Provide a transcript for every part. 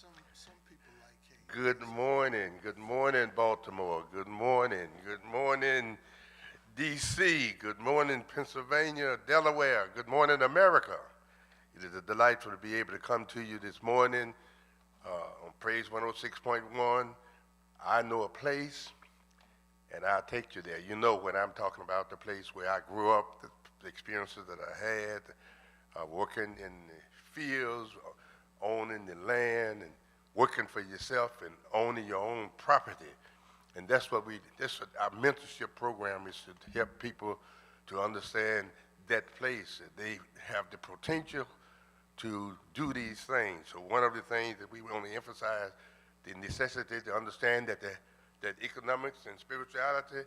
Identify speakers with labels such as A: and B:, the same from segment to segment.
A: Some people like
B: Good
A: cake.
B: morning. Good morning, Baltimore. Good morning. Good morning, D.C. Good morning, Pennsylvania, Delaware. Good morning, America. It is a delight to be able to come to you this morning on Praise 106.1. I know a place, and I'll take you there. You know when I'm talking about the place where I grew up, the experiences that I had, working in the fields, owning the land, and working for yourself and owning your own property. And that's what our mentorship program is to help people to understand that place. That they have the potential to do these things. So one of the things that we want to emphasize, the necessity to understand that economics and spirituality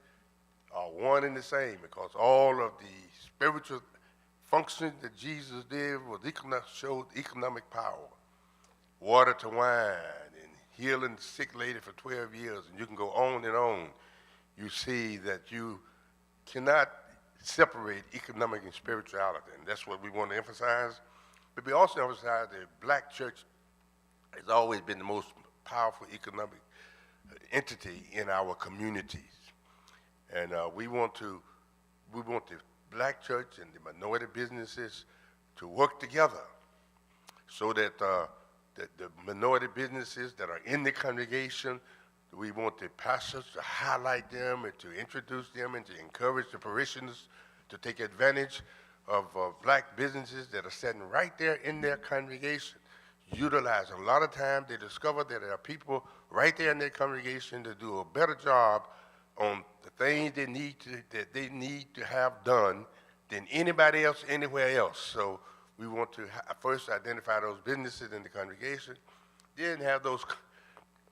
B: are one and the same because all of the spiritual functions that Jesus did was showed economic power. Water to wine and healing the sick lady for 12 years, and you can go on and on. You see that you cannot separate economic and spirituality, and that's what we want to emphasize. But we also emphasize that black church has always been the most powerful economic entity in our communities, and we want the black church and the minority businesses to work together so that the minority businesses that are in the congregation, we want the pastors to highlight them and to introduce them and to encourage the parishioners to take advantage of black businesses that are sitting right there in their congregation. Utilize. A lot of times they discover that there are people right there in their congregation to do a better job on the things that they need to have done than anybody else anywhere else. So we want to first identify those businesses in the congregation, then have those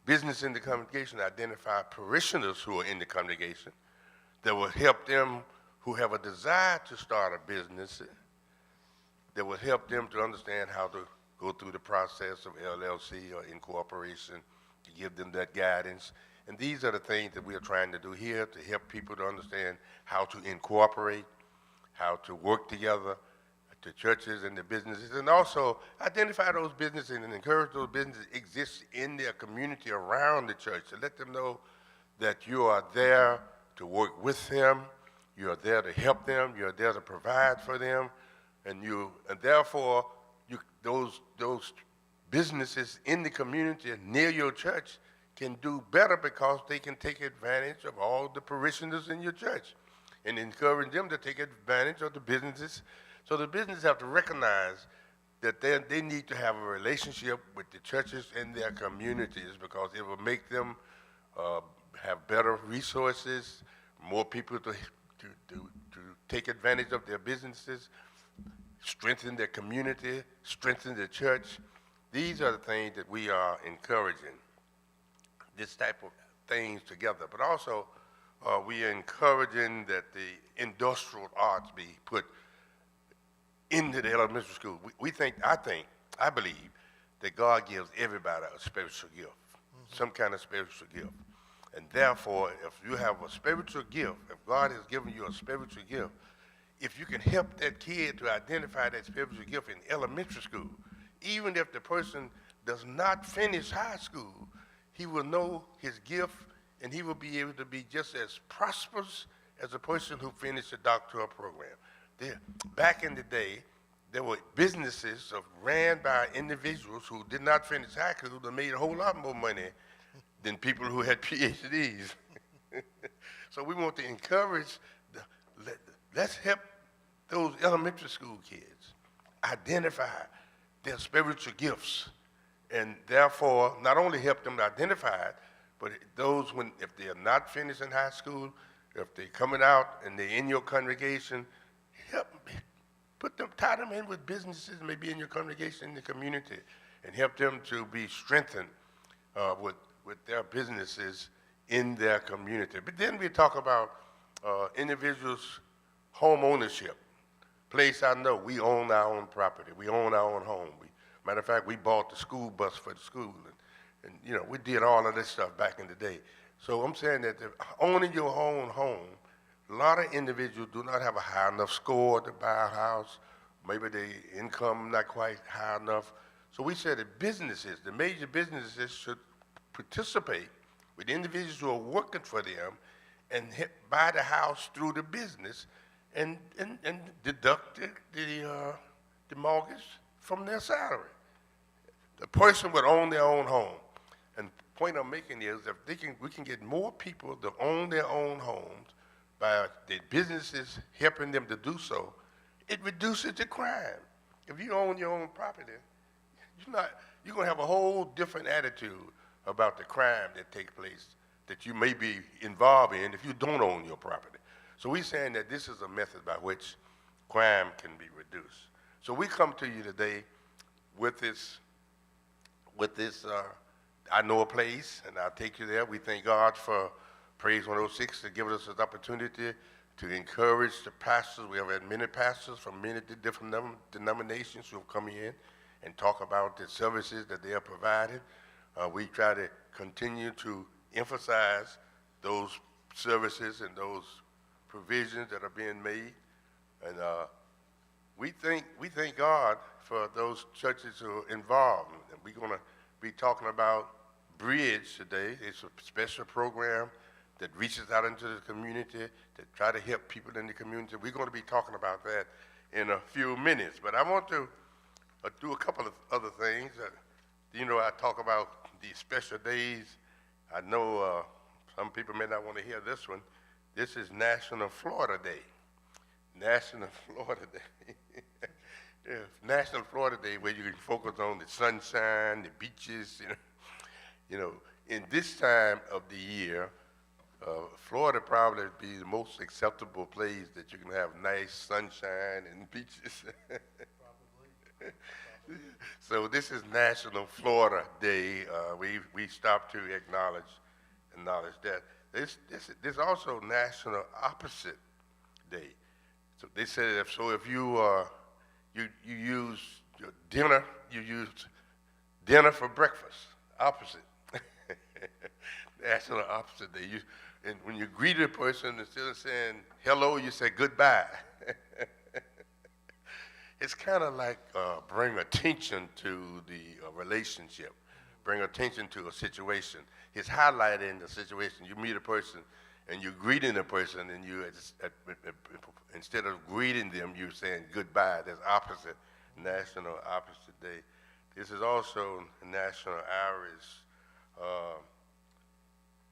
B: businesses in the congregation identify parishioners who are in the congregation that will help them who have a desire to start a business, that will help them to understand how to go through the process of LLC or incorporation, to give them that guidance. And these are the things that we are trying to do here to help people to understand how to incorporate, how to work together, the churches and the businesses, and also identify those businesses and encourage those businesses to exist in their community around the church, to let them know that you are there to work with them, you are there to help them, you are there to provide for them, and therefore those businesses in the community near your church can do better because they can take advantage of all the parishioners in your church and encourage them to take advantage of the businesses. So the businesses have to recognize that they need to have a relationship with the churches in their communities because it will make them have better resources, more people to take advantage of their businesses, strengthen their community, strengthen the church. These are the things that we are encouraging, this type of things together. But also, we are encouraging that the industrial arts be put into the elementary school. I believe that God gives everybody a spiritual gift, some kind of spiritual gift. And therefore, if you have a spiritual gift, if God has given you a spiritual gift, if you can help that kid to identify that spiritual gift in elementary school, even if the person does not finish high school, he will know his gift and he will be able to be just as prosperous as a person who finished a doctoral program. Back in the day, there were businesses ran by individuals who did not finish high school that made a whole lot more money than people who had PhDs. So we want to encourage, let's help those elementary school kids identify their spiritual gifts and therefore not only help them to identify it, but if they are not finishing high school, if they're coming out and they're in your congregation, help tie them in with businesses maybe in your congregation, in the community, and help them to be strengthened with their businesses in their community. But then we talk about individuals' home ownership. Place I know, we own our own property. We own our own home. Matter of fact, we bought the school bus for the school, and we did all of this stuff back in the day. So I'm saying that owning your own home, a lot of individuals do not have a high enough score to buy a house. Maybe their income not quite high enough. So we said that businesses, the major businesses, should participate with individuals who are working for them and buy the house through the business and deduct the mortgage from their salary. The person would own their own home. And the point I'm making is if we can get more people to own their own homes by the businesses helping them to do so, it reduces the crime. If you own your own property, you're going to have a whole different attitude about the crime that takes place that you may be involved in if you don't own your property. So we're saying that this is a method by which crime can be reduced. So we come to you today with this, I know a place, and I'll take you there. We thank God for Praise 106 to give us this opportunity to encourage the pastors. We have had many pastors from many different denominations who have come in and talk about the services that they are providing. We try to continue to emphasize those services and those provisions that are being made. And we thank God for those churches who are involved. And we're going to be talking about Bridge today. It's a special program that reaches out into the community to try to help people in the community. We're going to be talking about that in a few minutes. But I want to do a couple of other things. I talk about these special days. I know some people may not want to hear this one. This is National Florida Day. National Florida Day. Yeah, National Florida Day, where you can focus on the sunshine, the beaches. In this time of the year, Florida probably would be the most acceptable place that you can have nice sunshine and beaches. Probably. So this is National Florida Day. We stop to acknowledge that. This also National Opposite Day. So they said if you use your dinner, you use dinner for breakfast. Opposite. National Opposite Day. And when you greet a person, instead of saying hello, you say goodbye. It's kind of like bring attention to the relationship, bring attention to a situation. It's highlighting the situation. You meet a person and you're greeting a person, and you instead of greeting them, you're saying goodbye. That's opposite, National Opposite Day. This is also National Irish,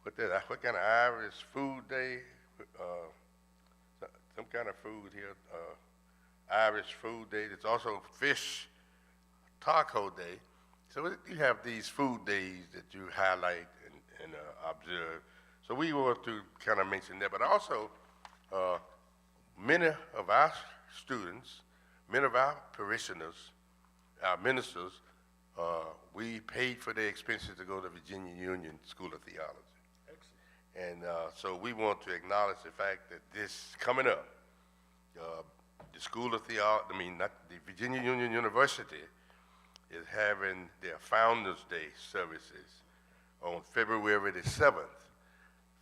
B: what kind of Irish food day? Some kind of food here. Irish food day. It's also Fish Taco Day. So you have these food days that you highlight and observe. So we want to kind of mention that, but also many of our students, many of our parishioners, our ministers, we paid for their expenses to go to Virginia Union School of Theology. Excellent. And so we want to acknowledge the fact that this coming up, the School of Theology, the Virginia Union University is having their Founders Day services on February the 7th.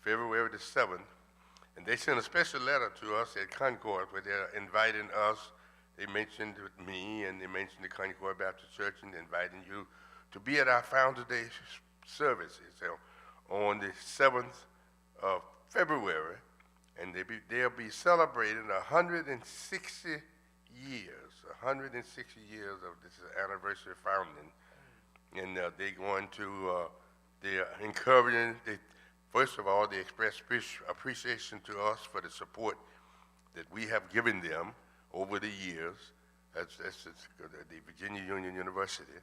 B: February the 7th, and they sent a special letter to us at Concord where they're inviting us. They mentioned me and they mentioned the Concord Baptist Church and inviting you to be at our Founders Day services on the 7th of February, and they'll be celebrating 160 years of this anniversary founding, and they're going to, they're encouraging, first of all, they express appreciation to us for the support that we have given them over the years. That's the Virginia Union University.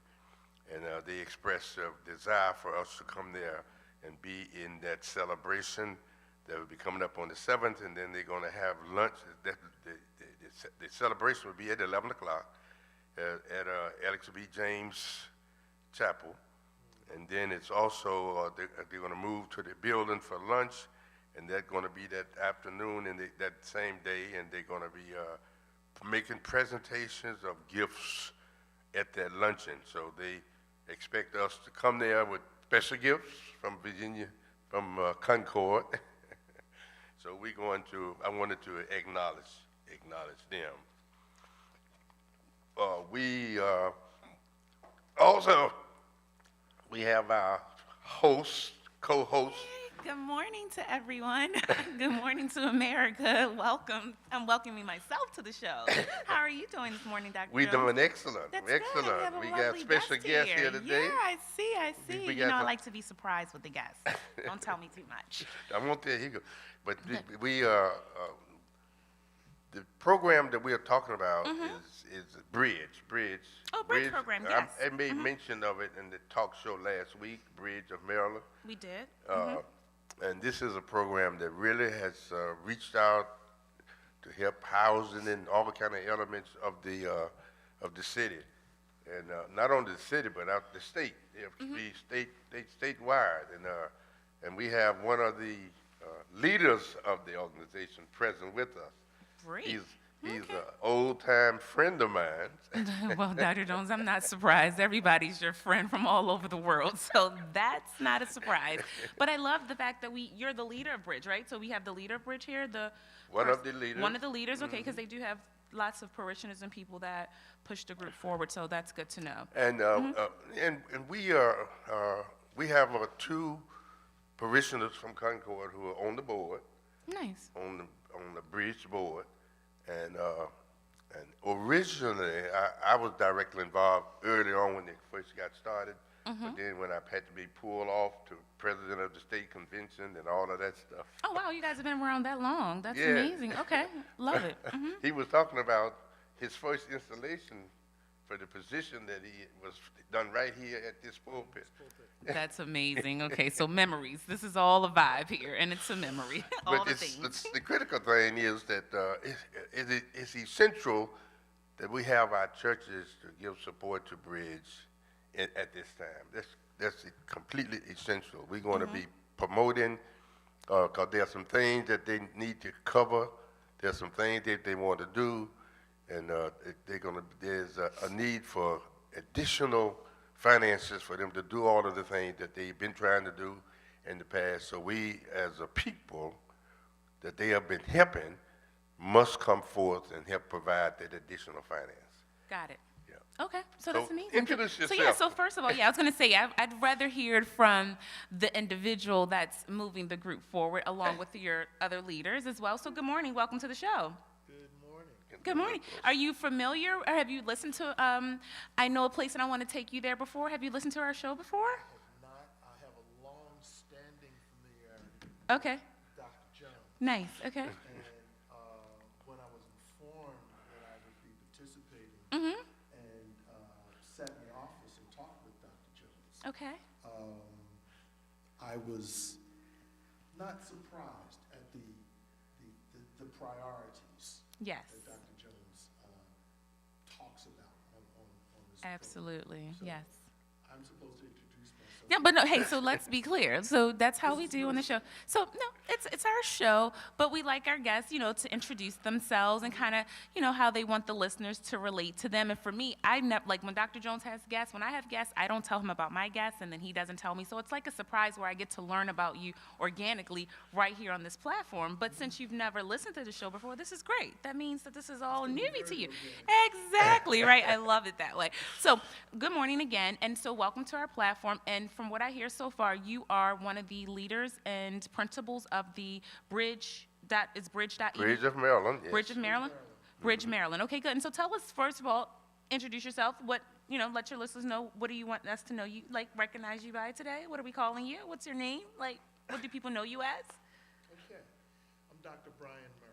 B: And they express a desire for us to come there and be in that celebration that will be coming up on the 7th, and then they're going to have lunch. The celebration will be at 11 o'clock at Alex B. James Chapel. And then it's also, they're going to move to the building for lunch, and that's going to be that afternoon and that same day, and they're going to be making presentations of gifts at that luncheon. So they expect us to come there with special gifts from Virginia, from Concord. So I wanted to acknowledge them. We Also, we have our host, co-host.
A: Good morning to everyone. Good morning to America. Welcome. I'm welcoming myself to the show. How are you doing this morning, Dr.
B: We're
A: Jones?
B: doing excellent.
A: That's
B: excellent.
A: good. We have a
B: We got
A: lovely
B: special guest here today.
A: Yeah, I see.
B: We
A: You
B: got
A: know, I
B: some-
A: like to be surprised with the guests. Don't tell me too much.
B: I won't tell you, but we the program that we are talking about is Bridge.
A: Oh, Bridge program, yes.
B: I made mention of it in the talk show last week, Bridge of Maryland.
A: We did.
B: And this is a program that really has reached out to help housing and all the kind of elements of the city, and not only the city but out the state. It has to be statewide, and we have one of the leaders of the organization present with us.
A: Great.
B: He's an old-time friend of mine.
A: Well, Dr. Jones, I'm not surprised. Everybody's your friend from all over the world, so that's not a surprise. But I love the fact that you're the leader of Bridge, right? So we have the leader of Bridge here,
B: One of the leaders.
A: One of the leaders, okay, because they do have lots of parishioners and people that push the group forward, so that's good to know.
B: And we have two parishioners from Concord who are on the board.
A: Nice.
B: On the Bridge board, and originally I was directly involved early on when they first got started, but then when I had to be pulled off to president of the state convention and all of that stuff.
A: Oh wow, you guys have been around that long. That's
B: Yeah.
A: amazing. Okay, love it.
B: He was talking about his first installation for the position that he was done right here at this pulpit.
A: That's amazing. Okay, so memories. This is all a vibe here, and it's a memory. All
B: But
A: the things.
B: the critical thing is that it's essential that we have our churches to give support to Bridge at this time. That's completely essential. We're going to be promoting, because there are some things that they need to cover. There's some things that they want to do, and there's a need for additional finances for them to do all of the things that they've been trying to do in the past. So we, as a people that they have been helping, must come forth and help provide that additional finance.
A: Got it.
B: Yeah.
A: Okay, so that's amazing.
B: Introduce yourself.
A: So yeah, so first of all, I was going to say, I'd rather hear it from the individual that's moving the group forward, along with your other leaders as well. So good morning, welcome to the show. Good morning. Are you familiar, or have you listened to, I know a place and I want to take you there before. Have you listened to our show before?
C: I have not. I have a long-standing familiarity
A: Okay,
C: with Dr. Jones.
A: nice, okay.
C: And when I was informed that I would be participating and sat in the office and talked with Dr. Jones,
A: Okay,
C: I was not surprised at the priorities
A: yes,
C: that Dr. Jones talks about on this
A: absolutely,
C: So-
A: yes.
C: program. I'm supposed to introduce myself.
A: Yeah, but no, hey, so let's be clear. So that's how we do on the show. So no, it's our show, but we like our guests, to introduce themselves and kind of, how they want the listeners to relate to them. And for me, I never, like when Dr. Jones has guests, when I have guests, I don't tell him about my guests, and then he doesn't tell me. So it's like a surprise where I get to learn about you organically right here on this platform. But since you've never listened to the show before, this is great. That means that this is all newbie to you. Exactly, right? I love it that way. So good morning again, and so welcome to our platform. And from what I hear so far, you are one of the leaders and principals of the Bridge. Bridge.edu?
B: Bridge of Maryland, yes.
A: Bridge of Maryland? Bridge, Maryland. Okay, good. And so tell us, first of all, introduce yourself. Let your listeners know, what do you want us to know you, recognize you by today? What are we calling you? What's your name? What do people know you as?
C: Okay. I'm Dr. Brian Murray.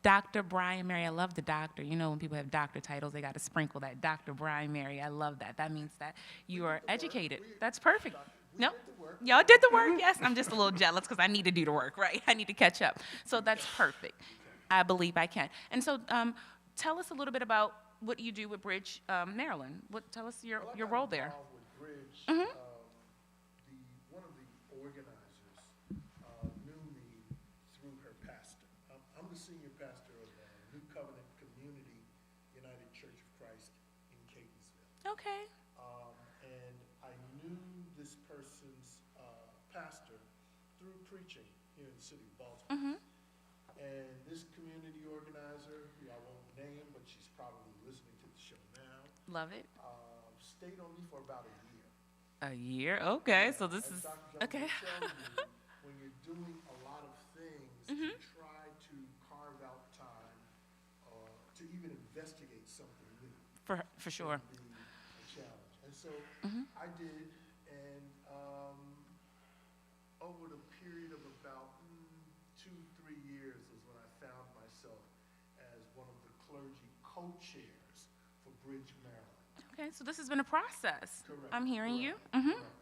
A: Dr. Brian Mary. I love the doctor. When people have doctor titles, they got to sprinkle that. Dr. Brian Mary. I love that. That means that you are educated. That's perfect. No, y'all did the work. Yes, I'm just a little jealous because I need to do the work, right? I need to catch up. So that's perfect. I believe I can. And so tell us a little bit about what you do with Bridge, Maryland. Tell us your role there.
C: Involved with Bridge. One of the organizers knew me through her pastor. I'm the senior pastor of New Covenant Community United Church of Christ in Catonsville.
A: Okay.
C: And I knew this person's pastor through preaching here in the city of Baltimore. And this community organizer, who I won't name, but she's probably listening to the show now,
A: Love it.
C: stayed on me for about a year.
A: A year? Okay, so this
C: As
A: is,
C: Dr. Jones
A: okay.
C: will tell you, when you're doing a lot of things,
A: Mm-hmm.
C: to try to carve out time to even investigate something new
A: For sure.
C: can be a challenge. And so
A: Mm-hmm.
C: I did, and over the period of about 2-3 years was when I found myself as one of the clergy co-chairs for Bridge, Maryland.
A: Okay, so this has been a process.
C: Correct.
A: I'm hearing you.
C: Correct,
A: Mm-hmm.
C: correct.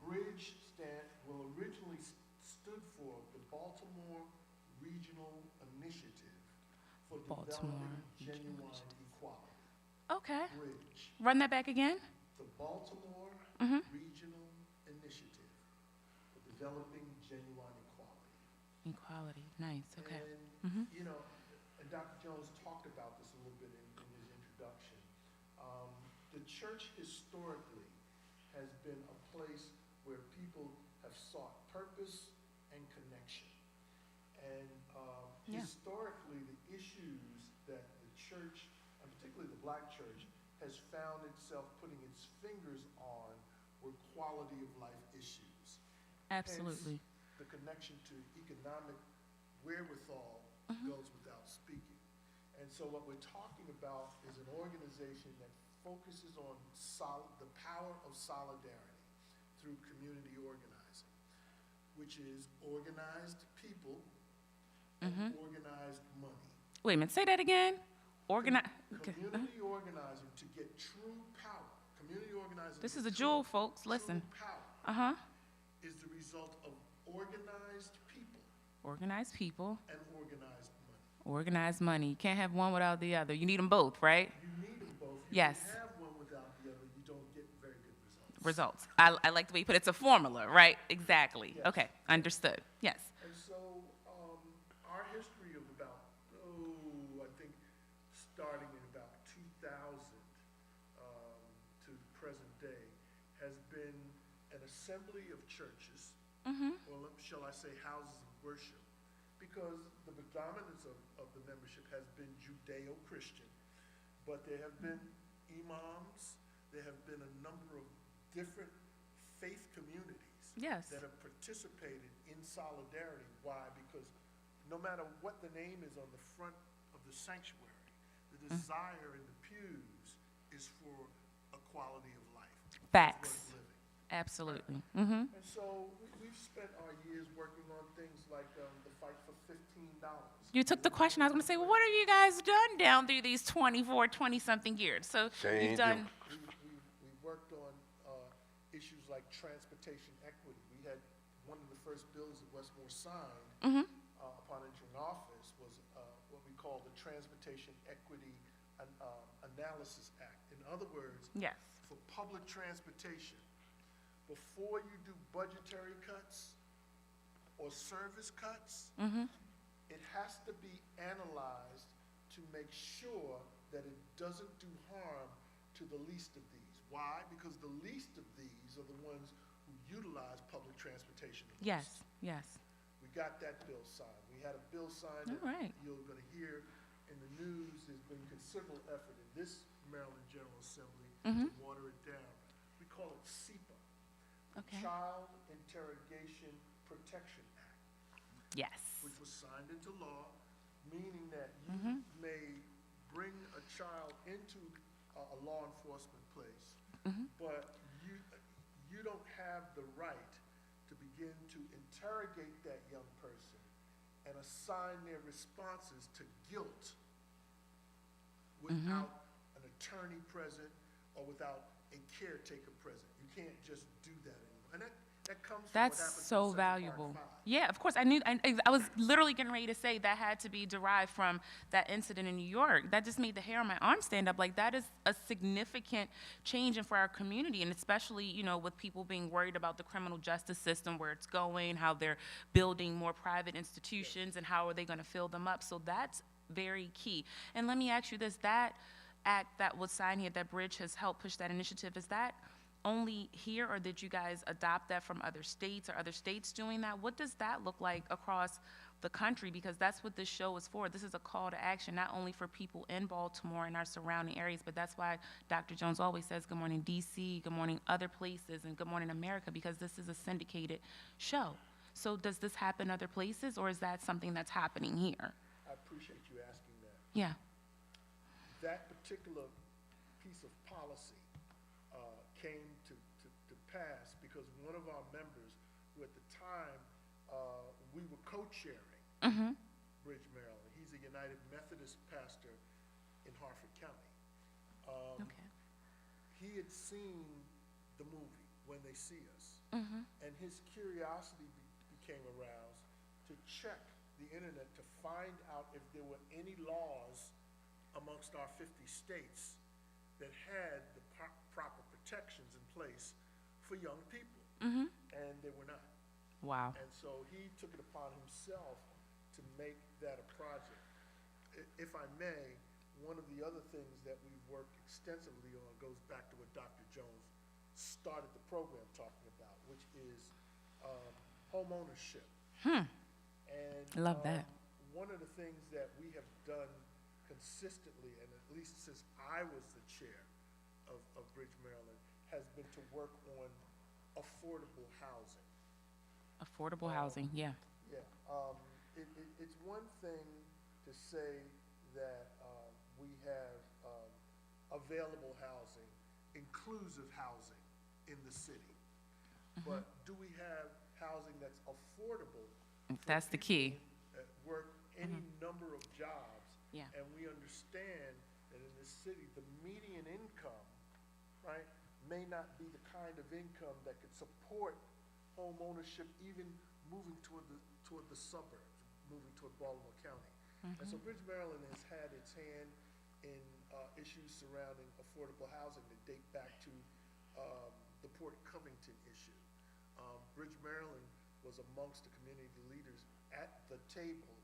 C: Bridge originally stood for the Baltimore Regional Initiative for
A: Baltimore
C: Developing
A: Regional
C: Genuine Equality.
A: Okay.
C: Bridge,
A: Run that back again.
C: the Baltimore
A: Mm-hmm.
C: Regional Initiative for Developing Genuine Equality.
A: Equality. Nice. Okay.
C: And,
A: Mm-hmm.
C: you know, and Dr. Jones talked about this a little bit in his introduction. The church historically has been a place where people have sought purpose and connection. And
A: Yeah.
C: historically, the issues that the church, and particularly the black church, has found itself putting its fingers on were quality of life issues.
A: Absolutely.
C: Hence, the connection to economic wherewithal goes without speaking. And so what we're talking about is an organization that focuses on the power of solidarity through community organizing, which is organized people and organized money.
A: Wait a minute. Say that again. Organize. Okay.
C: Community organizing to get true power. Community organizing.
A: This
C: to
A: is a
C: get
A: jewel,
C: true-
A: folks. Listen.
C: True power
A: Uh huh.
C: is the result of organized people
A: Organized people,
C: and organized money.
A: organized money. You can't have one without the other. You need them both, right?
C: You need them both. You
A: Yes.
C: can have one without the other, you don't get very good results.
A: Results. I like the way you put it. It's a formula, right? Exactly.
C: Yes.
A: Okay. Understood. Yes.
C: And so our history of about, I think starting in about 2000 to the present day has been an assembly of churches, or shall I say houses of worship, because the predominance of the membership has been Judeo-Christian, but there have been imams, there have been a number of different faith communities
A: Yes.
C: that have participated in solidarity. Why? Because no matter what the name is on the front of the sanctuary, the desire in the pews is for a quality of life.
A: Facts.
C: Worth living.
A: Absolutely. Mm-hmm.
C: And so we've spent our years working on things like the fight for $15.
A: You took the question. I was going to say, well, what have you guys done down through these 20-something years? So
B: Change
A: you've done.
C: We worked on issues like transportation equity. We had one of the first bills that Westmore signed upon entering office was what we call the Transportation Equity Analysis Act. In other words,
A: Yes.
C: for public transportation, before you do budgetary cuts or service cuts, it has to be analyzed to make sure that it doesn't do harm to the least of these. Why? Because the least of these are the ones who utilize public transportation the most.
A: Yes. Yes.
C: We got that bill signed. We had a bill signed
A: All right.
C: that you're going to hear in the news. There's been considerable effort in this Maryland General Assembly to water it down. We call it SEPA, the
A: Okay.
C: Child Interrogation Protection Act,
A: Yes.
C: which was signed into law, meaning that you may bring a child into a law enforcement place, but you don't have the right to begin to interrogate that young person and assign their responses to guilt without an attorney present or without a caretaker present. You can't just do that anymore. And that comes from
A: That's
C: what happened
A: so
C: to Section
A: valuable.
C: Part 5.
A: Yeah, of course. I was literally getting ready to say that had to be derived from that incident in New York. That just made the hair on my arm stand up. Like, that is a significant change for our community, and especially, you know, with people being worried about the criminal justice system, where it's going, how they're building more private institutions, and how are they going to fill them up. So that's very key. And let me ask you this, that act that was signed here, that Bridge has helped push that initiative, is that only here, or did you guys adopt that from other states? Are other states doing that? What does that look like across the country, because that's what this show is for. This is a call to action, not only for people in Baltimore and our surrounding areas, but that's why Dr. Jones always says good morning DC, good morning other places, and good morning America, because this is a syndicated show. So does this happen other places, or is that something that's happening here?
C: I appreciate you asking that.
A: Yeah.
C: That particular piece of policy came to pass because one of our members, who at the time we were co-chairing Bridge, Maryland. He's a United Methodist pastor in Harford County.
A: Okay.
C: He had seen the movie When They See Us, and his curiosity became aroused to check the internet to find out if there were any laws amongst our 50 states that had the proper protections in place for young people, and they were not.
A: Wow.
C: And so he took it upon himself to make that a project. If I may, one of the other things that we've worked extensively on goes back to what Dr. Jones started the program talking about, which is home ownership. And
A: Love that.
C: one of the things that we have done consistently, and at least since I was the chair of Bridge, Maryland, has been to work on affordable housing.
A: Affordable housing, yeah.
C: Yeah, it's one thing to say that we have available housing, inclusive housing in the city. But do we have housing that's affordable?
A: That's the key.
C: That work any number of jobs.
A: Yeah.
C: And we understand that in this city, the median income, right, may not be the kind of income that could support home ownership, even moving toward the suburbs, moving toward Baltimore County. And so Bridge, Maryland has had its hand in issues surrounding affordable housing that date back to the Port Covington issue. Bridge, Maryland was amongst the community leaders at the table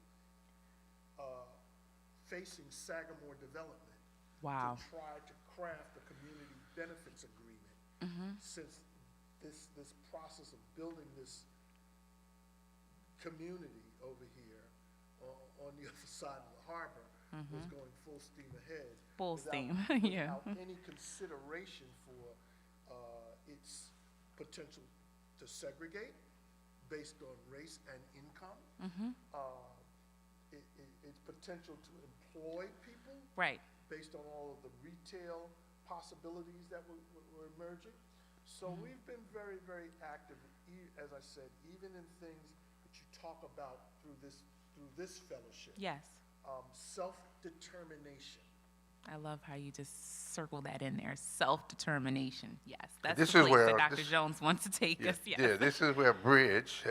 C: facing Sagamore Development.
A: Wow.
C: To try to craft a community benefits agreement. Since this process of building this community over here on the other side of the harbor was going full steam ahead.
A: Full steam, yeah.
C: Without any consideration for its potential to segregate based on race and income, its potential to employ people
A: Right.
C: based on all of the retail possibilities that were emerging. So we've been very, very active, as I said, even in things that you talk about through this fellowship.
A: Yes.
C: Self-determination.
A: I love how you just circle that in there. Self-determination. Yes. That's
B: This
A: the
B: is
A: place
B: where
A: that Dr.
B: this-
A: Jones wants to take us. Yes.
B: Yeah, this is where Bridge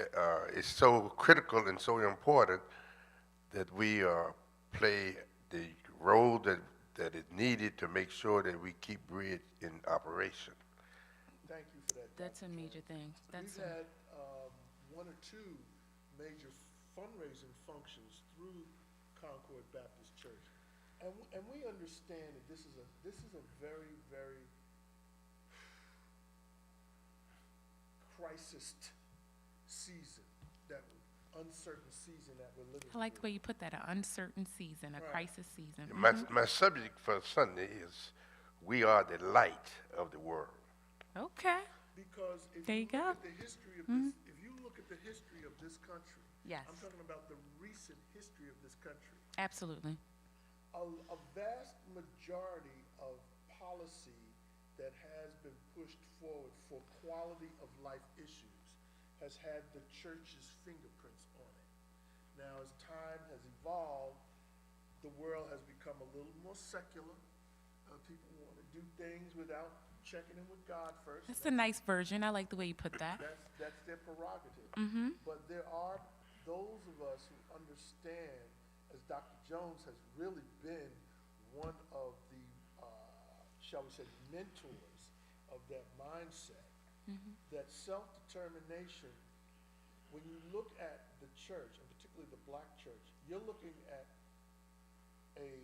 B: is so critical and so important that we play the role that is needed to make sure that we keep Bridge in operation.
C: Thank you for that.
A: That's a
C: Dr.
A: major
C: Jones.
A: thing. That's
C: We've had one or two major fundraising functions through Concord Baptist Church. And we understand that this is a very, very crisis season, that uncertain season that we're living
A: I like the
C: through.
A: way you put that, an uncertain season, a
C: Right.
A: crisis season.
B: My subject for Sunday is we are the light of the world.
A: Okay.
C: Because if
A: There
C: you
A: you
C: look
A: go.
C: at the history of this, if you look at the history of this country,
A: Yes.
C: I'm talking about the recent history of this country,
A: Absolutely.
C: a vast majority of policy that has been pushed forward for quality of life issues has had the church's fingerprints on it. Now, as time has evolved, the world has become a little more secular. People want to do things without checking in with God first.
A: That's a nice version. I like the way you put that.
C: That's their prerogative. But there are those of us who understand, as Dr. Jones has really been one of the, shall we say, mentors of that mindset, that self-determination, when you look at the church, and particularly the black church, you're looking at an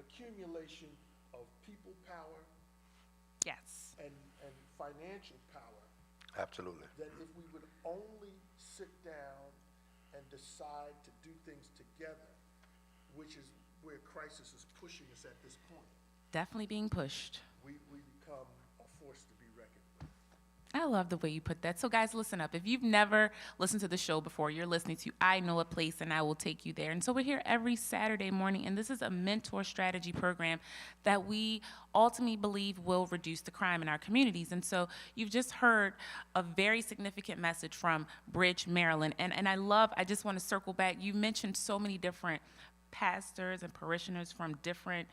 C: accumulation of people power
A: Yes.
C: and financial power,
B: Absolutely.
C: that if we would only sit down and decide to do things together, which is where crisis is pushing us at this point.
A: Definitely being pushed.
C: We become a force to be reckoned with.
A: I love the way you put that. So, guys, listen up. If you've never listened to the show before, you're listening to I Know a Place and I Will Take You There. And so we're here every Saturday morning, and this is a mentor strategy program that we ultimately believe will reduce the crime in our communities. And so you've just heard a very significant message from Bridge, Maryland. And I just want to circle back. You mentioned so many different pastors and parishioners from different,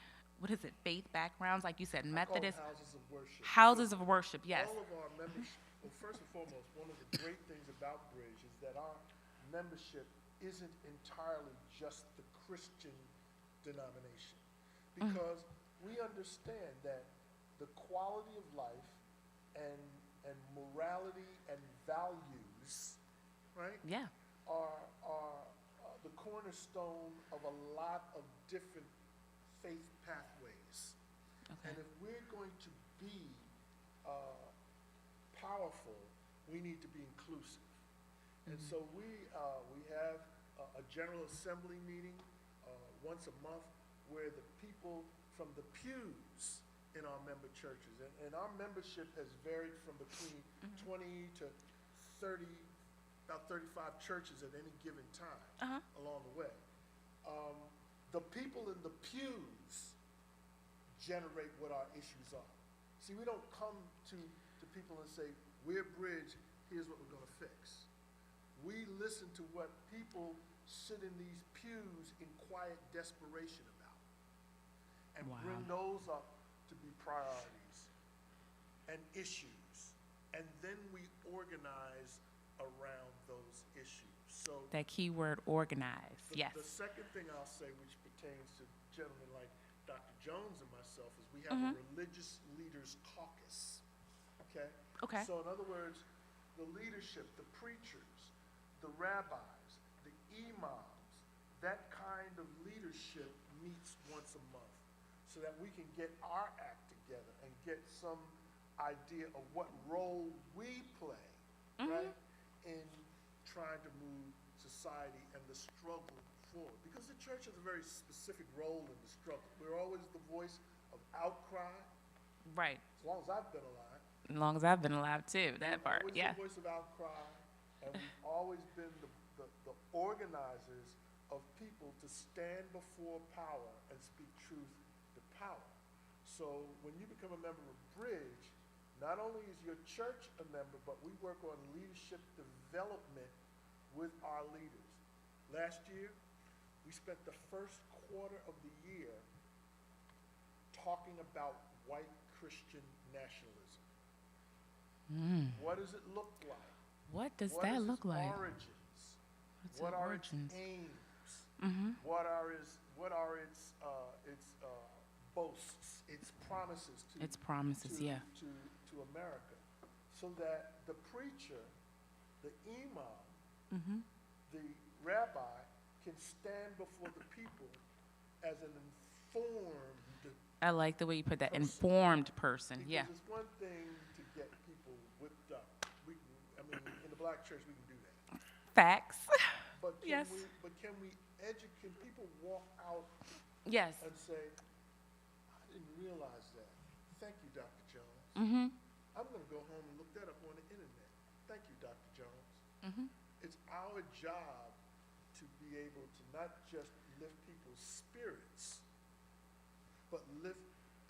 A: faith backgrounds, like you said, Methodist.
C: I call them houses of worship.
A: Houses of worship, yes.
C: All of our membership, well, first and foremost, one of the great things about Bridge is that our membership isn't entirely just the Christian denomination. Because we understand that the quality of life and morality and values, right?
A: Yeah.
C: Are the cornerstone of a lot of different faith pathways.
A: Okay.
C: And if we're going to be powerful, we need to be inclusive. And so we have a General Assembly meeting once a month where the people from the pews in our member churches, and our membership has varied from between 20 to 30, about 35 churches at any given time along the way. The people in the pews generate what our issues are. See, we don't come to people and say, we're Bridge, here's what we're going to fix. We listen to what people sit in these pews in quiet desperation about and bring those up to be priorities and issues. And then we organize around those issues. So
A: That key word, organize, yes.
C: the second thing I'll say, which pertains to gentlemen like Dr. Jones and myself, is we have a religious leaders caucus, okay?
A: Okay.
C: So in other words, the leadership, the preachers, the rabbis, the imams, that kind of leadership meets once a month so that we can get our act together and get some idea of what role we play, right, in trying to move society and the struggle forward. Because the church has a very specific role in the struggle. We're always the voice of outcry,
A: Right.
C: as long as I've been alive.
A: As long as I've been alive too, that part,
C: Always
A: yeah.
C: the voice of outcry, and we've always been the organizers of people to stand before power and speak truth to power. So when you become a member of Bridge, not only is your church a member, but we work on leadership development with our leaders. Last year, we spent the first quarter of the year talking about white Christian nationalism. What does it look like?
A: What does
C: What
A: that
C: is
A: look
C: its
A: like?
C: origins?
A: What's
C: What
A: its
C: are
A: origins?
C: its aims? What are its boasts, its promises to
A: Its promises,
C: to,
A: yeah.
C: to America, so that the preacher, the imam, the rabbi can stand before the people as an informed.
A: I like the way you put that,
C: person.
A: informed person,
C: Because
A: yeah.
C: it's one thing to get people whipped up. In the black church we can do that.
A: Facts.
C: But
A: Yes.
C: can we educate? Can people walk out
A: Yes.
C: and say, "I didn't realize that. Thank you, Dr. Jones. I'm going to go home and look that up on the internet. Thank you, Dr. Jones." It's our job to be able to not just lift people's spirits, but lift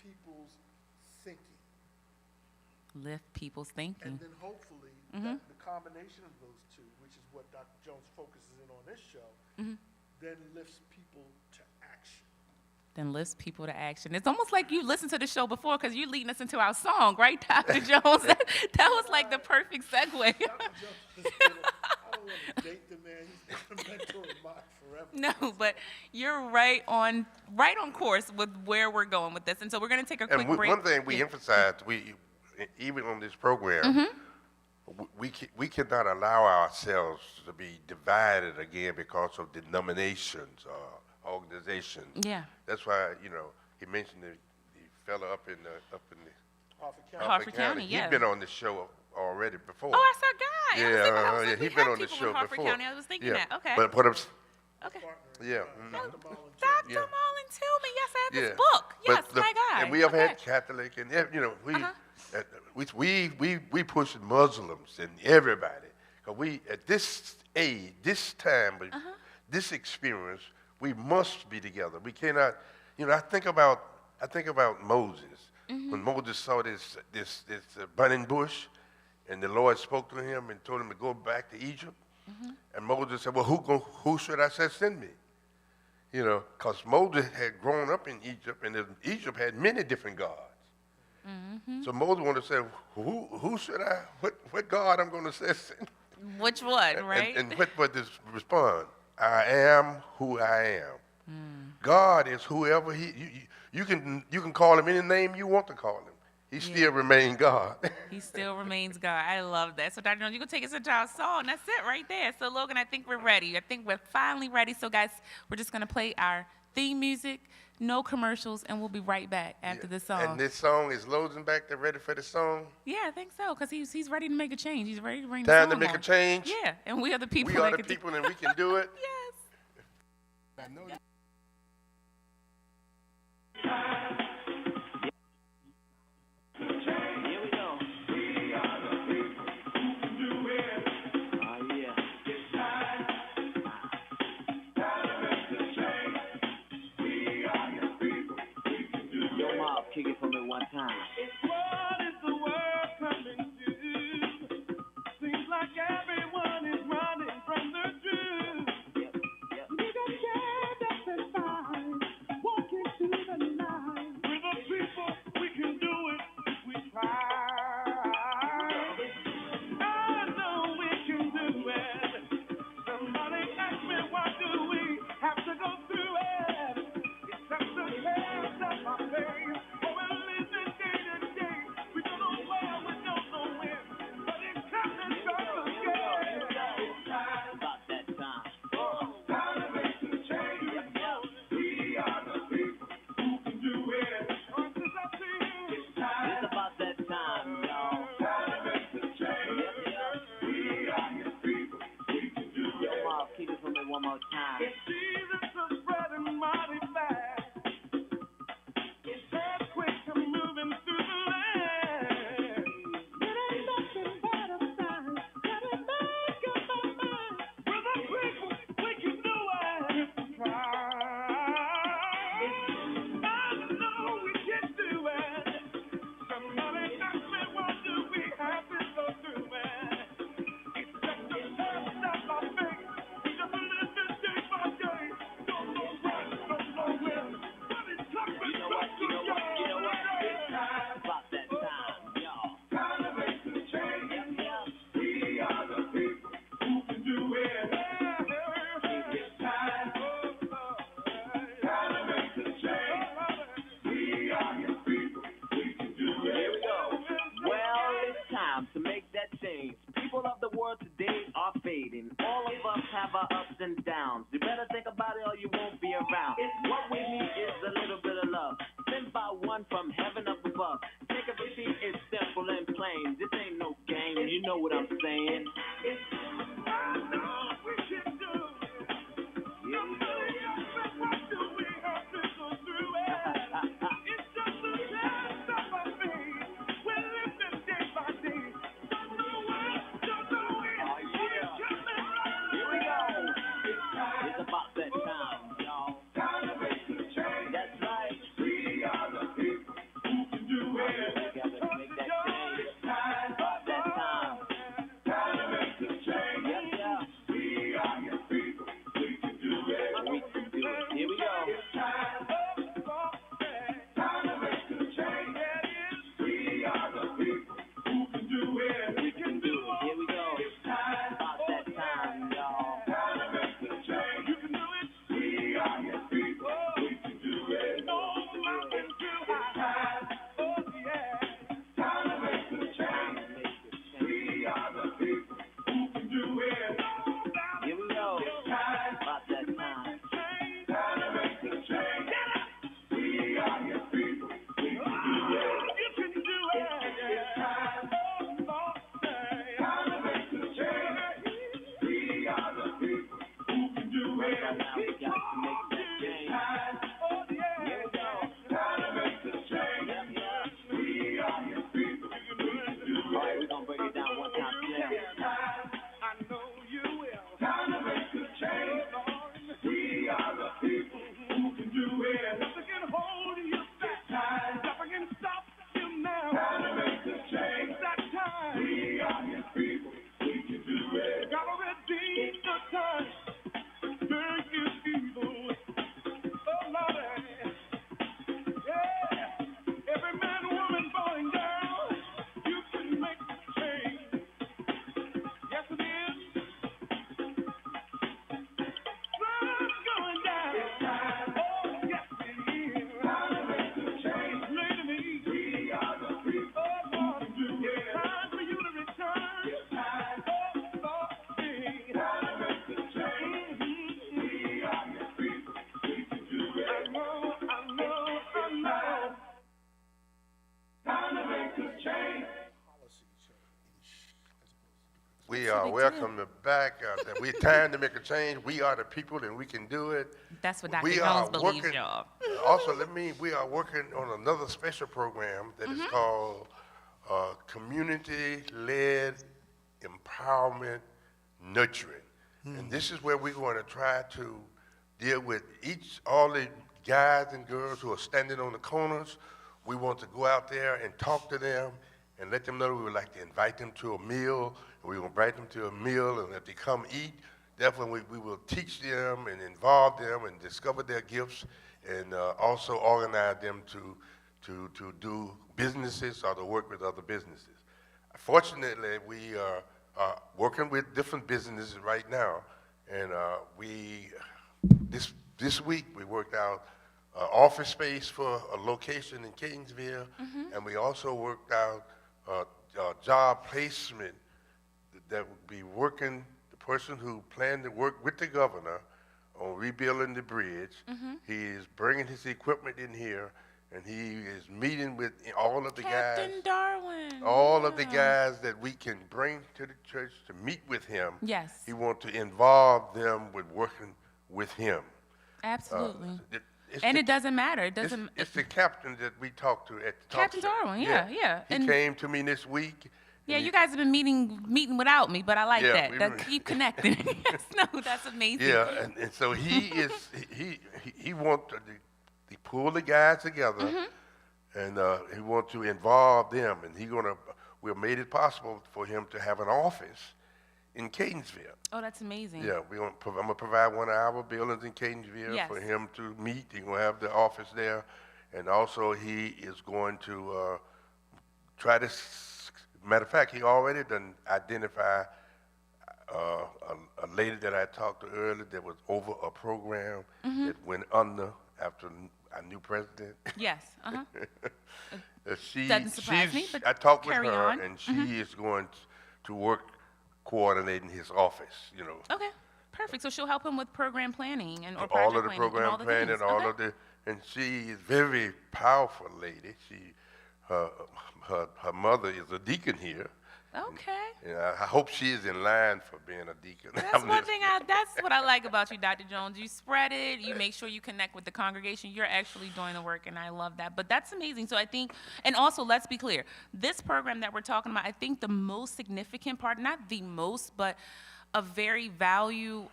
C: people's thinking.
A: Lift people's
C: And
A: thinking.
C: then hopefully that the combination of those two, which is what Dr. Jones focuses in on this show, then lifts people to action.
A: Then lifts people to action. It's almost like you listened to the show before because you're leading us into our song, right, Dr. Jones? That was like the perfect segue.
C: Dr. Jones, I don't want to date the man. He's been a mentor of mine forever.
A: No, but you're right on course with where we're going with this. And so we're going to take a quick
B: And
A: break.
B: one thing we emphasize, even on this program, we cannot allow ourselves to be divided again because of denominations or organizations.
A: Yeah.
B: That's why, he mentioned the fella up in the
C: Harford County.
A: Harford County,
B: He's
A: yeah.
B: been on this show already before.
A: Oh, I saw Guy. I was thinking, I was
B: Yeah,
A: like,
B: he
A: we
B: been
A: have
B: on the
A: people
B: show
A: in Hartford
B: before.
A: County. I was thinking
B: Yeah,
A: that. Okay.
B: but
A: Okay.
B: yeah,
C: Dr. Marlon
A: Dr.
B: Yeah.
A: Mullen Tillman. Yes, I have his
B: yeah.
A: book. Yes,
B: But
A: my guy.
B: and we have
A: Okay.
B: had Catholic and we
A: Uh-huh.
B: we push Muslims and everybody. 'Cause we at this age, this time,
A: Uh-huh.
B: this experience, we must be together. We cannot. I think about Moses
A: Mm-hmm.
B: when Moses saw this burning bush, and the Lord spoke to him and told him to go back to Egypt.
A: Mm-hmm.
B: And Moses said, "Well, who should I say send me?" Because Moses had grown up in Egypt, and Egypt had many different gods.
A: Mm-hmm.
B: So Moses wanted to say, who should I, what God I'm going to say send?
A: Which one, right?
B: And what this respond? I am who I am. God is whoever you can call him any name you want to call him. He still remains God.
A: He still remains God. I love that. So, Dr. Jones, you can take us into our song. That's it right there. So, Logan, I think we're ready. I think we're finally ready. So, guys, we're just going to play our theme music, no commercials, and we'll be right back after this song.
B: And this song is Logan back there ready for the song?
A: Yeah, I think so, because he's ready to make a change. He's ready to bring
B: Time
A: the
B: to
A: song
B: make a
A: on.
B: change?
A: Yeah, and we are the people
B: We are
A: that
B: the
A: can
B: people and we can do it.
A: Yes.
B: I know you-
D: Here we go. We are the people who can do it. Oh, yeah. It's time. Time to make the change. We are the people we can do it. Yo, Mob, kick it for me one time.
E: What is the world coming to? Seems like everyone is running from the truth.
D: Yep, yep.
E: We got stand up and fight, walk into the night. We're the people, we can do it if we try. I know we can do it. Somebody ask me, why do we have to go through it? It's just the test of our faith. Oh, we're living day to day. We don't know where, we don't know when, but it's coming from the sky.
D: About that time.
E: Time to make the change. We are the people who can do it. Since I see you, it's time.
D: It's about that time, y'all.
E: Time to make the change. We are the people we can do
D: Yo,
E: it.
D: Mob, kick it for me one more time.
E: Jesus is spreading mighty fast. It's earthquakes are moving through the land. It ain't nothing but a sign that it make up our mind. We're the people, we can do it if we try. I know we can do it. Somebody ask me, why do we have to go through it? It's just a test of our faith. We just live this day by day. Don't know when, don't know when, but it's coming.
D: You know what? It's time. About that time, y'all.
E: Time to make the change.
D: Yep, yep.
E: We are the people who can do it. It's time. Time to make the change. We are the people we can do it.
D: Here we go. Well, it's time to make that change. People of the world today are fading. All of us have our ups and downs. You better think about it or you won't be around. What we need is a little bit of love. Sent by one from heaven up above. Think of it, it's simple and plain. This ain't no game, you know what I'm saying.
E: I know we can do it. Somebody ask me, why do we have to go through it? It's just a test of our faith. We're living day by day. Don't know when, don't know when,
D: Oh,
E: but
D: yeah.
E: it's coming right
D: Here we go.
E: It's time.
D: It's about that time, y'all.
E: Time to make the change.
D: That's right.
E: We are the people who can do it.
D: Together to make that change.
E: Time.
D: About that time.
E: Time to make the change.
B: We
A: It's a
B: are
A: big
B: welcome to back. That we're time to make a change. We are the people, and we can do it.
A: That's what Dr.
B: We
A: Jones
B: are
A: believes,
B: working-
A: y'all.
B: Also, we are working on another special program that is called Community-Led Empowerment Nurturing. And this is where we're going to try to deal with all the guys and girls who are standing on the corners. We want to go out there and talk to them and let them know we would like to invite them to a meal. We will invite them to a meal, and if they come eat, definitely we will teach them and involve them and discover their gifts, and also organize them to do businesses or to work with other businesses. Fortunately, we are working with different businesses right now, and this week we worked out office space for a location in Catonsville, and we also worked out job placement that would be working, the person who planned to work with the governor on rebuilding the bridge. He is bringing his equipment in here, and he is meeting with all of the
A: Captain
B: guys,
A: Darwin.
B: all of the guys that we can bring to the church to meet with him.
A: Yes.
B: He wants to involve them with working with him.
A: Absolutely.
B: It's
A: And
B: the-
A: it doesn't matter. It doesn't.
B: It's the captain that we talked to at the talk
A: Captain
B: show.
A: Darwin, yeah.
B: He
A: And-
B: came to me this week.
A: Yeah,
B: and
A: you guys have been meeting without me, but I like
B: Yeah,
A: that.
B: we've
A: That
B: been-
A: keep connecting. Yes, no, that's amazing.
B: Yeah, and so he wants to pull the guys together, and he wants to involve them, and we made it possible for him to have an office in Catonsville.
A: Oh, that's amazing.
B: Yeah, I'm gonna provide one of our buildings in Catonsville
A: Yes.
B: for him to meet. He's gonna have the office there, and also he is going to try to. Matter of fact, he already done identify a lady that I talked to earlier that was over a program that went under after our new president.
A: Yes.
B: She,
A: Doesn't surprise me, but
B: I talked with
A: carry
B: her,
A: on.
B: and she is going to work coordinating his office.
A: Okay. Perfect. So she'll help him with program planning or project
B: all of the
A: planning and
B: program
A: all the
B: planning,
A: things.
B: all
A: Okay.
B: of the, and she is very powerful lady. Her mother is a deacon here.
A: Okay.
B: And I hope she is in line for being a deacon.
A: That's
B: I'm
A: one
B: just-
A: thing. That's what I like about you, Dr. Jones. You spread it. You make sure you connect with the congregation. You're actually doing the work, and I love that. But that's amazing. So I think, and also let's be clear, this program that we're talking about, I think the most significant part, not the most, but a very valued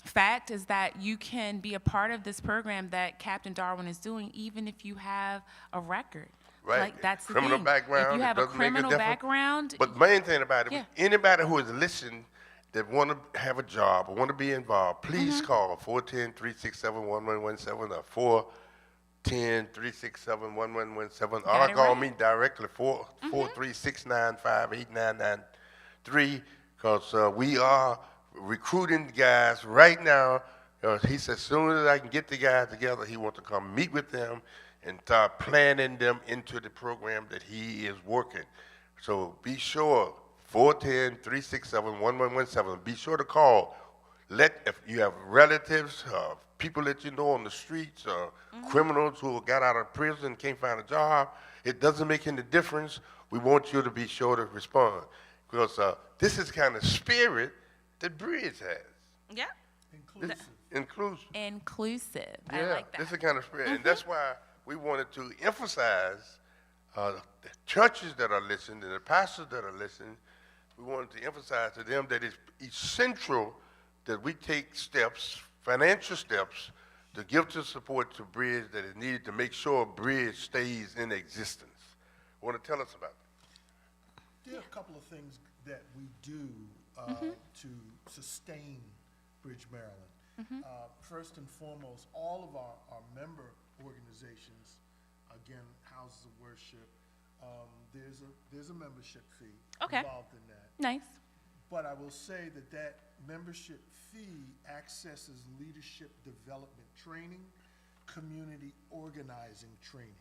A: fact is that you can be a part of this program that Captain Darwin is doing, even if you have a record.
B: Right.
A: Like that's the
B: Criminal
A: thing.
B: background,
A: If you
B: it
A: have a
B: doesn't make a
A: criminal
B: difference.
A: background,
B: But main thing about it,
A: Yeah.
B: anybody who is listening that want to have a job or want to be involved, please
A: Mm-hmm.
B: call 410-367-1117 or 410-367-1117
A: Got
B: or
A: it
B: call
A: right.
B: me directly 43695-8993 because we are recruiting guys right now. He said as soon as I can get the guys together, he wants to come meet with them and start planning them into the program that he is working. So be sure, 410-367-1117. Be sure to call. If you have relatives, people that you know on the streets, criminals who got out of prison, can't find a job, it doesn't make any difference. We want you to be sure to respond. Because this is kind of spirit that Bridge has.
A: yeah,
C: Inclusive.
B: Inclusive.
A: I like that.
B: This is the kind of spirit. And that's why we wanted to emphasize the churches that are listening and the pastors that are listening. We wanted to emphasize to them that it's essential that we take steps, financial steps, to give the support to Bridge that is needed to make sure Bridge stays in existence. Want to tell us about that?
C: There are a couple of things that we do to sustain Bridge, Maryland. First and foremost, all of our member organizations, again, houses of worship, there's a membership fee
A: Okay.
C: involved in that.
A: Nice.
C: But I will say that membership fee accesses leadership development training, community organizing training.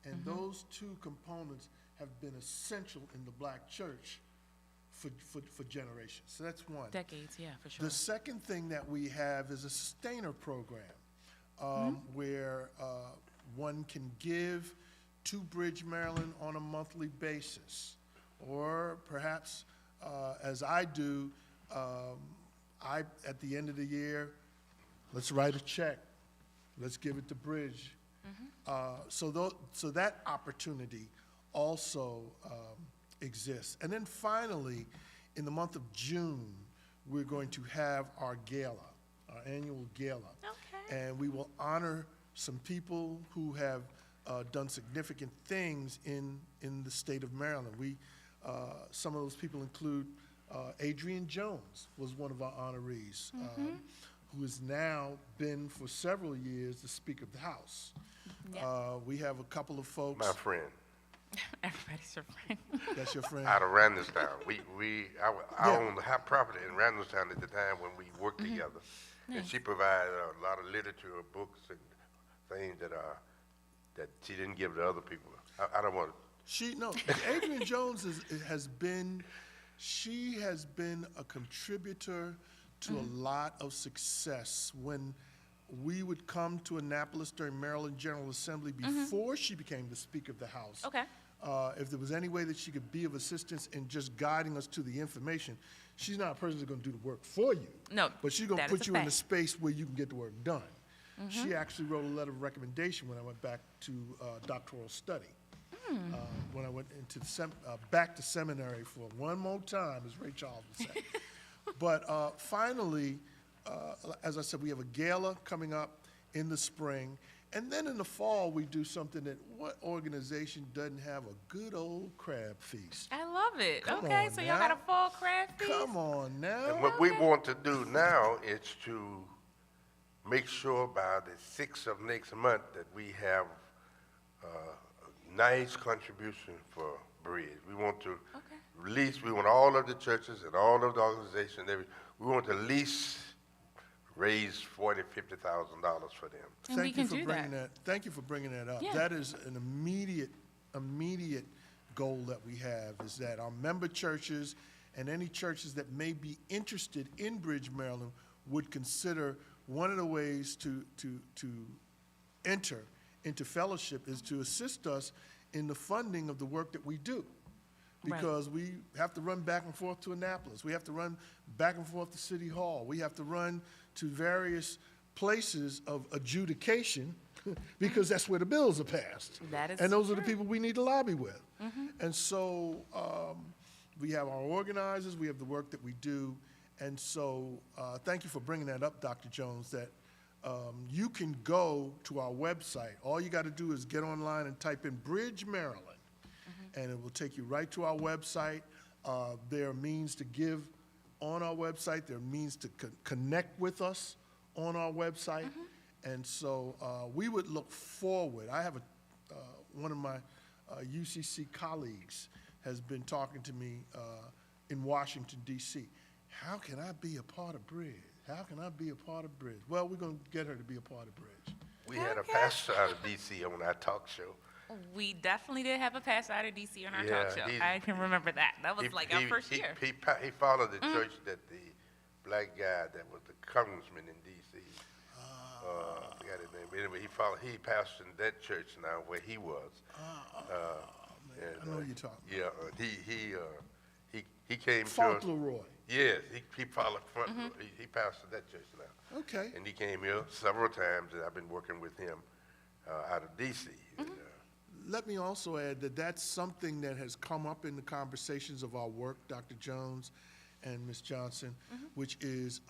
C: And those two components have been essential in the black church for generations. So that's one.
A: Decades, yeah, for sure.
C: The second thing that we have is a sustainer program where one can give to Bridge, Maryland on a monthly basis. or perhaps, as I do, at the end of the year, let's write a check, let's give it to Bridge. So that opportunity also exists. And then finally, in the month of June, we're going to have our gala, our annual gala.
A: Okay.
C: And we will honor some people who have done significant things in the state of Maryland. Some of those people include Adrian Jones was one of our honorees, who has now been for several years the Speaker of the House.
A: Yeah.
C: We have a couple of folks.
B: My friend,
A: Everybody's your friend.
C: That's your friend?
B: out of Randallstown. I owned the property in Randallstown at the time when we worked together. And she provided a lot of literature, books, and things that she didn't give to other people. I don't want to.
C: Adrian Jones has been a contributor to a lot of success. When we would come to Annapolis during Maryland General Assembly before she became the Speaker of the House.
A: Okay.
C: If there was any way that she could be of assistance in just guiding us to the information, she's not a person who's going to do the work for you.
A: No,
C: But she's going to
A: that is
C: put
A: a
C: you in a
A: fact.
C: space where you can get the work done. She actually wrote a letter of recommendation when I went back to doctoral study. When I went into back to seminary for one more time, as Ray Charles would say. But finally, as I said, we have a gala coming up in the spring. And then in the fall, we do something that what organization doesn't have a good old crab feast?
A: I love it.
C: Come
A: Okay,
C: on
A: so y'all got
C: now.
A: a fall crab feast?
C: Come on now.
B: And what we want to do now is to make sure by the 6th of next month that we have a nice contribution for Bridge. We want to release, we want all of the churches and all of the organizations, we want to at least raise $40,000, $50,000 for them.
A: And we can do that.
C: Thank you for bringing that up.
A: Yeah.
C: That is an immediate goal that we have, is that our member churches and any churches that may be interested in Bridge, Maryland, would consider one of the ways to enter into fellowship is to assist us in the funding of the work that we do. Because we have to run back and forth to Annapolis. We have to run back and forth to City Hall. We have to run to various places of adjudication because that's where the bills are passed.
A: That is
C: and those are the
A: true.
C: people we need to lobby with. And so we have our organizers, we have the work that we do. And so thank you for bringing that up, Dr. Jones, that you can go to our website. All you got to do is get online and type in Bridge, Maryland, and it will take you right to our website. There are means to give on our website. There are means to connect with us on our website. And so we would look forward. I have one of my UCC colleagues has been talking to me in Washington, D.C. How can I be a part of Bridge? How can I be a part of Bridge? Well, we're going to get her to be a part of Bridge.
B: We had a pastor out of D.C. on our talk show.
A: We definitely did have a pastor out of D.C. on our
B: Yeah,
A: talk show.
B: he's-
A: I can remember that. That was like our first year.
B: He followed the church that the black guy that was the congressman in D.C. I forgot his name. But anyway, he pastored in that church now where he was.
C: I know you're talking.
B: Yeah, he came to us.
C: Fauntleroy.
B: Yes, he followed front. He pastored that church now.
C: Okay.
B: And he came here several times, and I've been working with him out of D.C.
C: Let me also add that that's something that has come up in the conversations of our work, Dr. Jones and Ms. Johnson, which is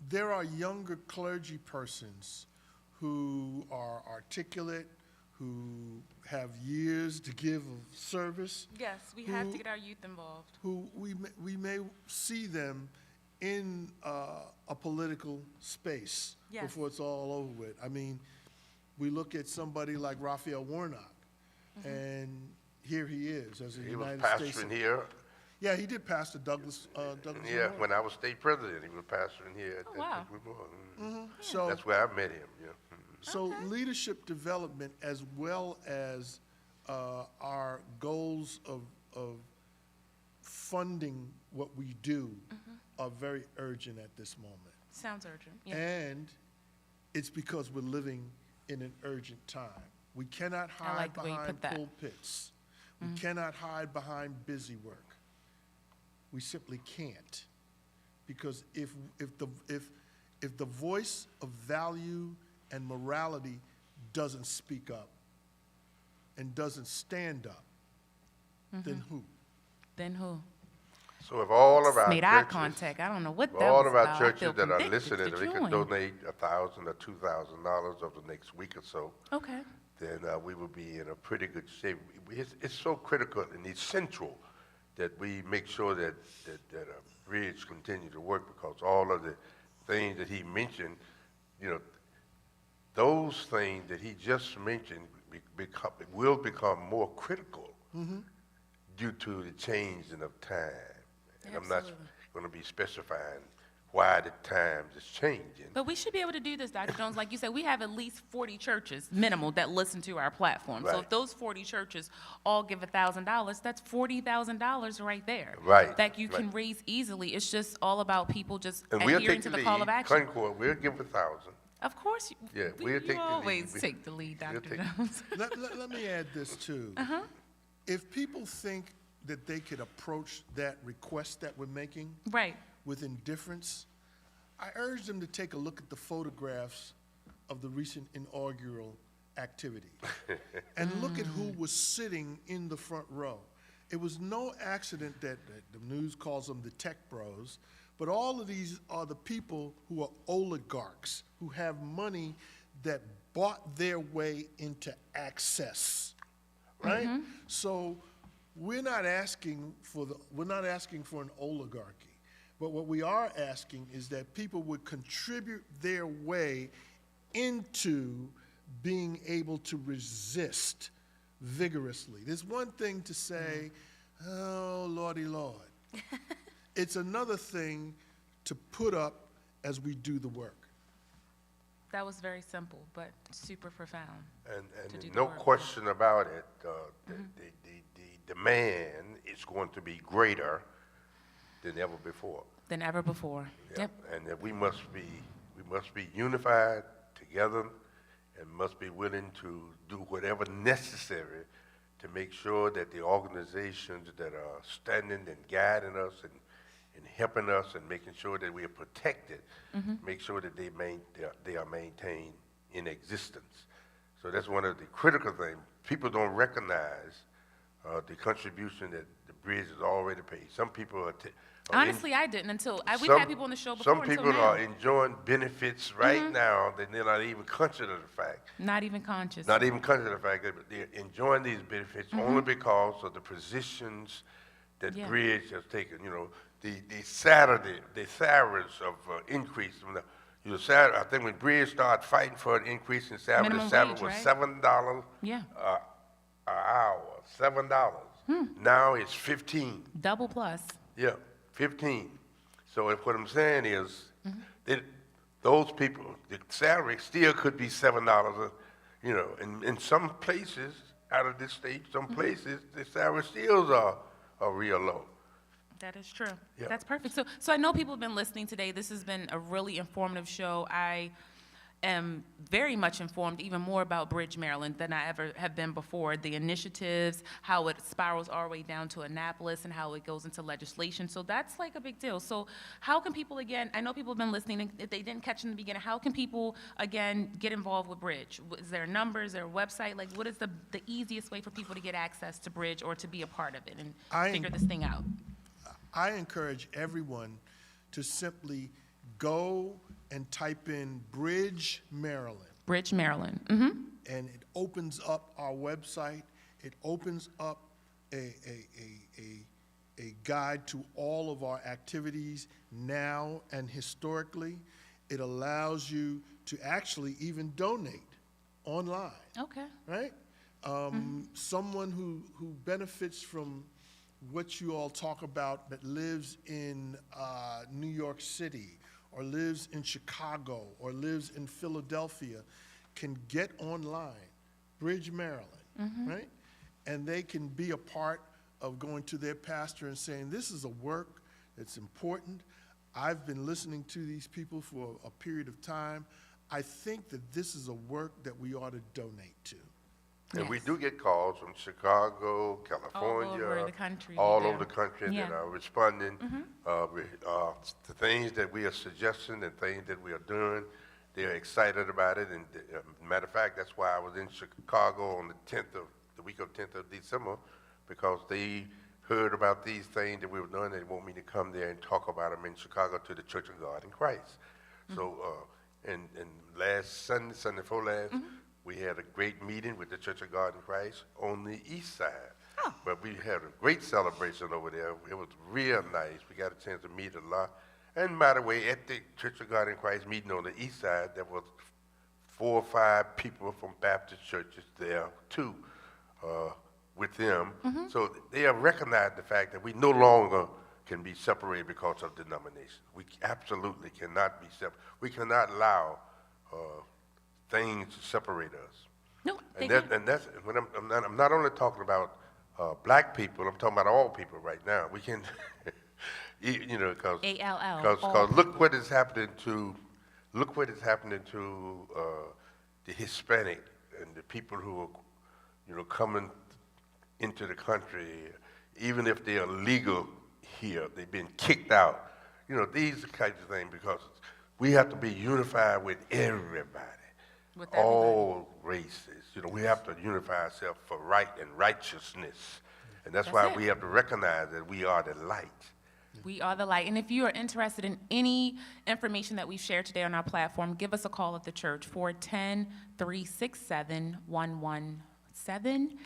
C: there are younger clergy persons who are articulate, who have years to give of service,
A: Yes, we have to get our youth involved.
C: who we may see them in a political space
A: Yes.
C: before it's all over with. I mean, we look at somebody like Raphael Warnock, and here he is as a
B: He was
C: United States.
B: pastoring here.
C: Yeah, he did pastor Douglas. Douglas
B: Yeah,
C: Monroe.
B: when I was state president, he was pastoring here at
A: wow.
C: So,
B: That's where I met him, yeah.
C: so leadership development as well as our goals of funding what we do are very urgent at this moment.
A: Sounds urgent. Yeah.
C: And it's because we're living in an urgent time. We cannot
A: I
C: hide
A: like the way you
C: behind
A: put that.
C: pulpits. We cannot hide behind busy work. We simply can't. Because if the voice of value and morality doesn't speak up and doesn't stand up, then who?
A: Then who?
B: So if all of our
A: Made eye
B: churches,
A: contact. I don't know what
B: if
A: that
B: all
A: was
B: of our
A: about. I
B: churches
A: feel
B: that are
A: convicted
B: listening,
A: to
B: if we could
A: join.
B: donate $1,000 or $2,000 over the next week or so,
A: Okay.
B: then we will be in a pretty good shape. It's so critical and essential that we make sure that a bridge continue to work, because all of the things that he mentioned, you know, those things that he just mentioned will become more critical due to the changing of time. And I'm not
A: Absolutely.
B: going to be specifying why the times is changing.
A: But we should be able to do this, Dr. Jones. Like you said, we have at least 40 churches, minimal, that listen to our platform. So
B: Right.
A: if those 40 churches all give $1,000, that's $40,000 right there.
B: Right,
A: That you can
B: right.
A: raise easily. It's just all about people just
B: And we'll
A: adhering
B: take
A: to
B: the
A: the call
B: lead.
A: of action.
B: Concord, we'll give 1,000.
A: Of course,
B: Yeah,
A: you,
B: we'll take the lead.
A: always
B: We-
A: take the lead,
B: we'll
A: Dr.
B: take-
A: Jones.
C: Let me add this too. If people think that they could approach that request that we're making
A: Right.
C: with indifference, I urge them to take a look at the photographs of the recent inaugural activity and look at who was sitting in the front row. It was no accident that the news calls them the tech bros, but all of these are the people who are oligarchs, who have money that bought their way into access, right? So we're not asking for an oligarchy. But what we are asking is that people would contribute their way into being able to resist vigorously. There's one thing to say, oh, Lordy Lord. It's another thing to put up as we do the work.
A: That was very simple, but super profound. to do
B: And
A: the
B: no
A: work.
B: question about it, the demand is going to be greater than ever before.
A: Than ever before.
B: Yeah.
A: Yep.
B: And that we must be unified together, and must be willing to do whatever necessary to make sure that the organizations that are standing and guiding us and helping us and making sure that we are protected, make sure that they are maintained in existence. So that's one of the critical things. People don't recognize the contribution that the bridge has already paid. Some people are
A: Honestly, I didn't until we've
B: some-
A: had people on the show before.
B: Some
A: until
B: people
A: now.
B: are enjoying benefits right now that they're not even conscious of the fact.
A: Not even conscious.
B: Not even conscious of the fact that they're enjoying these benefits only because of the positions that
A: Yeah.
B: Bridge has taken. You know, the salaries of increase from the salary. I think when Bridge started fighting for an increase in salary,
A: Minimum
B: the salary
A: wage,
B: was
A: right?
B: $7
A: Yeah.
B: an hour. $7. Now it's 15.
A: Double plus.
B: Yeah, 15. So what I'm saying is, that those people, the salary still could be $7, you know, and in some places out of this state, some places, the salary still are real low.
A: That is true.
B: Yeah.
A: That's perfect. So I know people have been listening today. This has been a really informative show. I am very much informed, even more about Bridge, Maryland than I ever have been before. The initiatives, how it spirals all the way down to Annapolis, and how it goes into legislation. So that's like a big deal. So how can people, again, I know people have been listening, and if they didn't catch in the beginning, how can people, again, get involved with Bridge? Is there a number? Is there a website? Like, what is the easiest way for people to get access to Bridge or to be a part of it and figure this thing out?
C: I encourage everyone to simply go and type in Bridge, Maryland.
A: Bridge, Maryland.
C: And it opens up our website. It opens up a guide to all of our activities now and historically. It allows you to actually even donate online,
A: Okay.
C: right? Someone who benefits from what you all talk about that lives in New York City or lives in Chicago or lives in Philadelphia can get online, Bridge, Maryland, right? And they can be a part of going to their pastor and saying, this is a work that's important. I've been listening to these people for a period of time. I think that this is a work that we ought to donate to.
B: And we
A: Yes.
B: do get calls from Chicago, California,
A: over the country, we
B: all
A: do.
B: over the country
A: Yeah.
B: that are responding to things that we are suggesting and things that we are doing. They're excited about it. And matter of fact, that's why I was in Chicago on the week of 10th of December, because they heard about these things that we were doing. They want me to come there and talk about them in Chicago to the Church of God in Christ. So, and last Sunday before last, we had a great meeting with the Church of God in Christ on the east side. But we had a great celebration over there. It was real nice. We got a chance to meet a lot. And by the way, at the Church of God in Christ meeting on the east side, there was 4 or 5 people from Baptist churches there too, with them. So they have recognized the fact that we no longer can be separated because of denomination. We absolutely cannot be separated. We cannot allow things to separate us.
A: No, they
B: And that's when I'm not only talking about black people. I'm talking about all people right now. We can, because
A: ALL.
B: look what is happening to the Hispanic and the people who are coming into the country, even if they are legal here, they've been kicked out. These kinds of things, because we have to be unified with everybody.
A: With everybody.
B: All races. We have to unify ourselves for right and righteousness. And that's why
A: it.
B: we have to recognize that we are the light.
A: We are the light. And if you are interested in any information that we've shared today on our platform, give us a call at the church, 410-367-1117.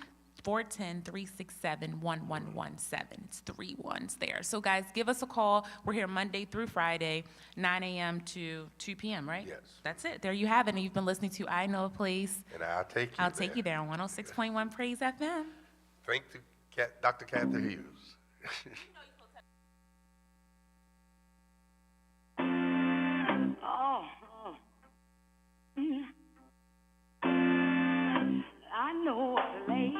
A: 410-367-1117. It's 3 ones there. So, guys, give us a call. We're here Monday through Friday, 9 a.m. to 2 p.m., right?
B: Yes.
A: That's it. There you have it. And you've been listening to I Know a Place.
B: And I'll take you
A: I'll take you there on 106.1 Praise FM.
B: Thank you, Dr. Kathy Hughes.
E: I know a place.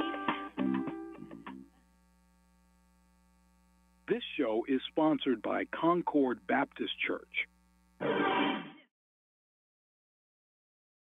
F: This show is sponsored by Concord Baptist Church.